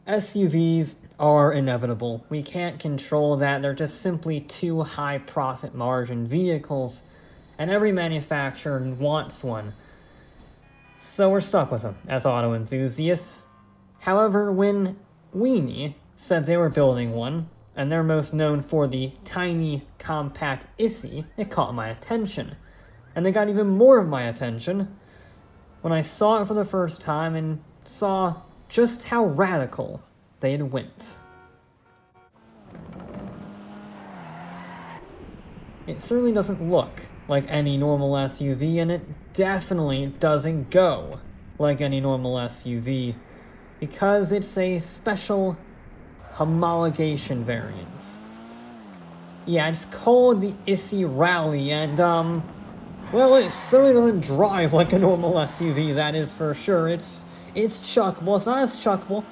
SUVs are inevitable. We can't control that. They're just simply too high profit margin vehicles, and every manufacturer wants one. So we're stuck with them as auto enthusiasts. However, when Weeny said they were building one, and they're most known for the tiny, compact Issi, it caught my attention. And they got even more of my attention when I saw it for the first time and saw just how radical they had went. It certainly doesn't look like any normal SUV, and it definitely doesn't go like any normal SUV, because it's a special homologation variant. Yeah, it's called the Issi Rally, and well, it certainly doesn't drive like a normal SUV, that is for sure. It's chuckable. It's not as chuckable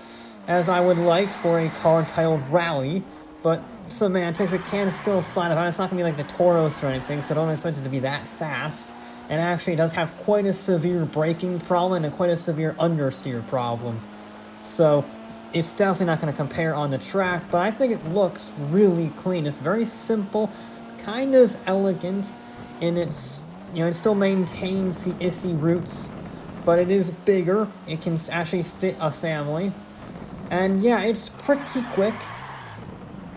as I would like for a car titled Rally, but semantics, it can still slide about. It's not going to be like the Tauros or anything, so don't expect it to be that fast. And actually, it does have quite a severe braking problem and quite a severe understeer problem. So, it's definitely not going to compare on the track, but I think it looks really clean. It's very simple, kind of elegant in its, it still maintains the Issi roots, but it is bigger. It can actually fit a family. And yeah, it's pretty quick.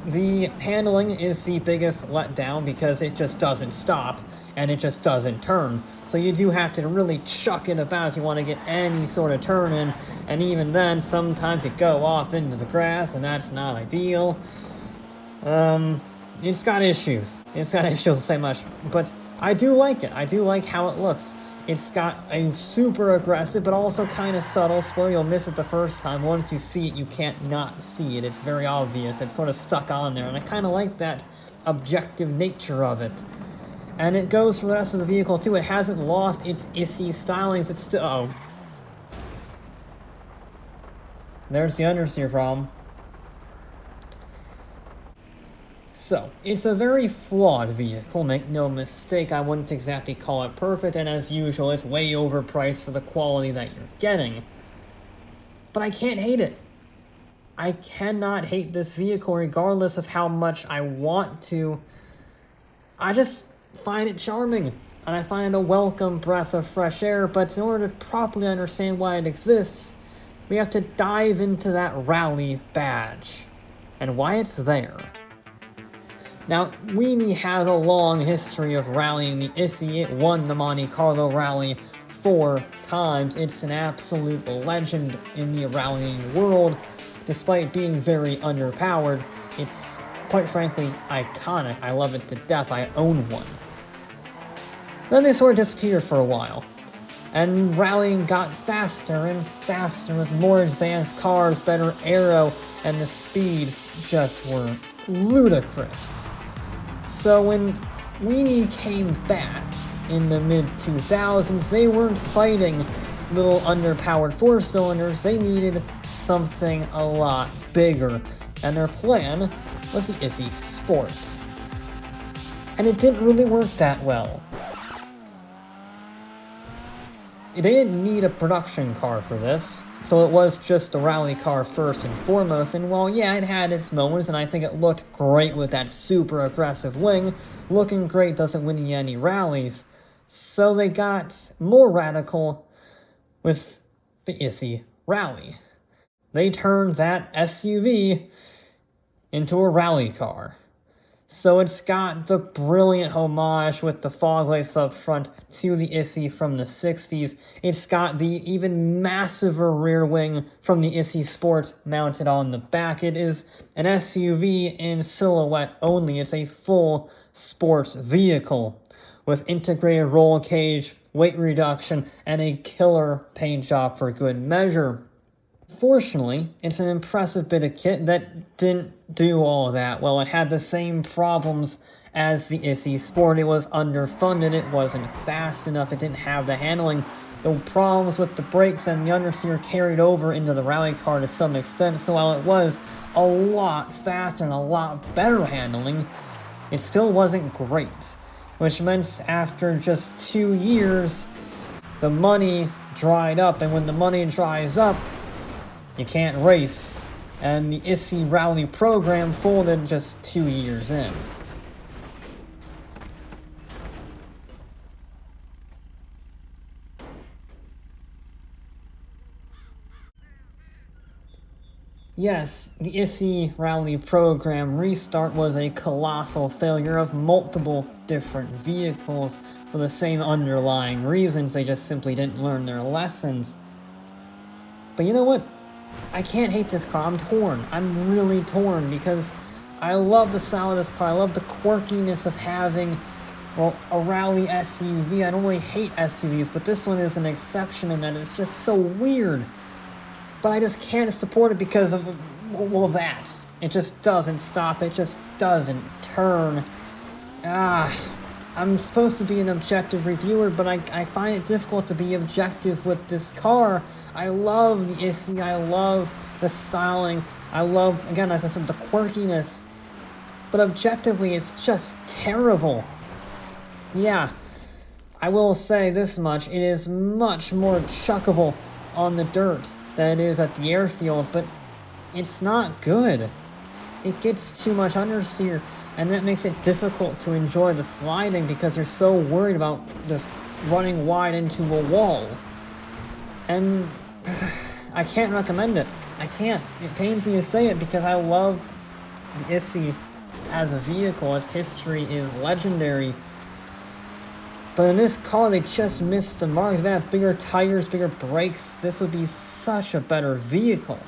The handling is the biggest letdown because it just doesn't stop and it just doesn't turn. So you do have to really chuck it about if you want to get any sort of turn in. And even then, sometimes you go off into the grass and that's not ideal. It's got issues. It's got issues to say much. But I do like it. I do like how it looks. It's got a super aggressive, but also kind of subtle spoiler. You'll miss it the first time. Once you see it, you can't not see it. It's very obvious. It's sort of stuck on there, and I kind of like that objective nature of it. And it goes for the rest of the vehicle, too. It hasn't lost its Issi stylings. It's still... Oh. There's the understeer problem. So, it's a very flawed vehicle, make no mistake. I wouldn't exactly call it perfect, and as usual, it's way overpriced for the quality that you're getting. But I can't hate it. I cannot hate this vehicle regardless of how much I want to. I just find it charming, and I find it a welcome breath of fresh air, but in order to properly understand why it exists, we have to dive into that rally badge, and why it's there. Now, Weeny has a long history of rallying the Issi. It won the Monte Carlo Rally 4 times. It's an absolute legend in the rallying world. Despite being very underpowered, it's, quite frankly, iconic. I love it to death. I own one. Then they sort of disappeared for a while. And rallying got faster and faster with more advanced cars, better aero, and the speeds just were ludicrous. So when Weeny came back in the mid-2000s, they weren't fighting little underpowered four-cylinders. They needed something a lot bigger. And their plan was the Issi Sport. And it didn't really work that well. They didn't need a production car for this, so it was just a rally car first and foremost, and while yeah, it had its moments, and I think it looked great with that super aggressive wing, looking great doesn't win you any rallies, so they got more radical with the Issi Rally. They turned that SUV into a rally car. So it's got the brilliant homage with the fog lights up front to the Issi from the 60s. It's got the even massiver rear wing from the Issi Sport mounted on the back. It is an SUV in silhouette only. It's a full sports vehicle with integrated roll cage, weight reduction, and a killer paint job for good measure. Fortunately, it's an impressive bit of kit that didn't do all that well. It had the same problems as the Issi Sport. It was underfunded, it wasn't fast enough, it didn't have the handling. The problems with the brakes and the understeer carried over into the rally car to some extent, so while it was a lot faster and a lot better handling, it still wasn't great. Which meant after just 2 years, the money dried up, and when the money dries up, you can't race and the Issi rally program folded just 2 years in. Yes, the Issi rally program restart was a colossal failure of multiple different vehicles for the same underlying reasons. They just simply didn't learn their lessons. But you know what? I can't hate this car. I'm torn. I'm really torn because I love the style of this car. I love the quirkiness of having, well, a rally SUV. I don't really hate SUVs, but this one is an exception in that it's just so weird. But I just can't support it because of, well, that. It just doesn't stop. It just doesn't turn. I'm supposed to be an objective reviewer, but I find it difficult to be objective with this car. I love the Issi. I love the styling. I love, again, as I said, the quirkiness. But objectively, it's just terrible. Yeah, I will say this much. It is much more chuckable on the dirt than it is at the airfield, but it's not good. It gets too much understeer, and that makes it difficult to enjoy the sliding because you're so worried about just running wide into a wall. And I can't recommend it. I can't. It pains me to say it because I love the Issi as a vehicle. Its history is legendary. But in this car, they just missed the mark. If they have bigger tires, bigger brakes, this would be such a better vehicle.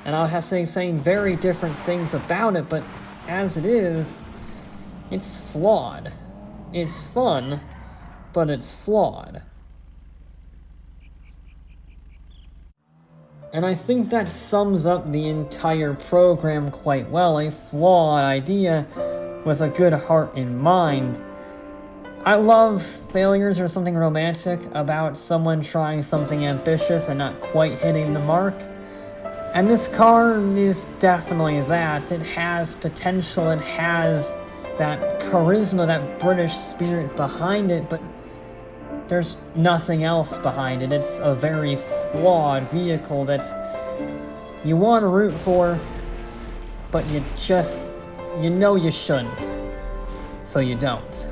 And I'll have to say saying very different things about it, but as it is, it's flawed. It's fun, but it's flawed. And I think that sums up the entire program quite well. A flawed idea with a good heart in mind. I love failures or something romantic about someone trying something ambitious and not quite hitting the mark. And this car is definitely that. It has potential, it has that charisma, that British spirit behind it, but there's nothing else behind it. It's a very flawed vehicle that you want to root for, but you know you shouldn't. So you don't.